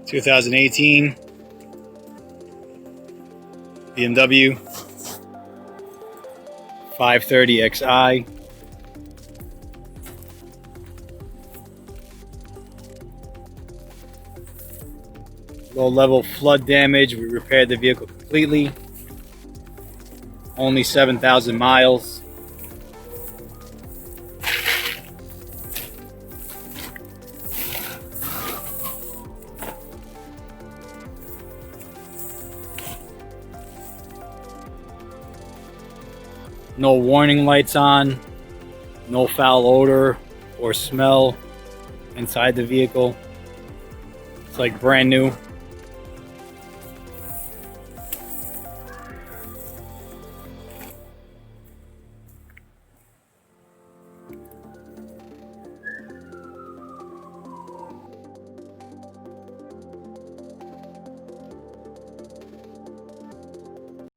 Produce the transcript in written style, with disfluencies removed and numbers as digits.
2018 BMW 530xi. Low level flood damage. We repaired the vehicle completely. Only 7,000 miles. No warning lights on, no foul odor or smell inside the vehicle. It's like brand new.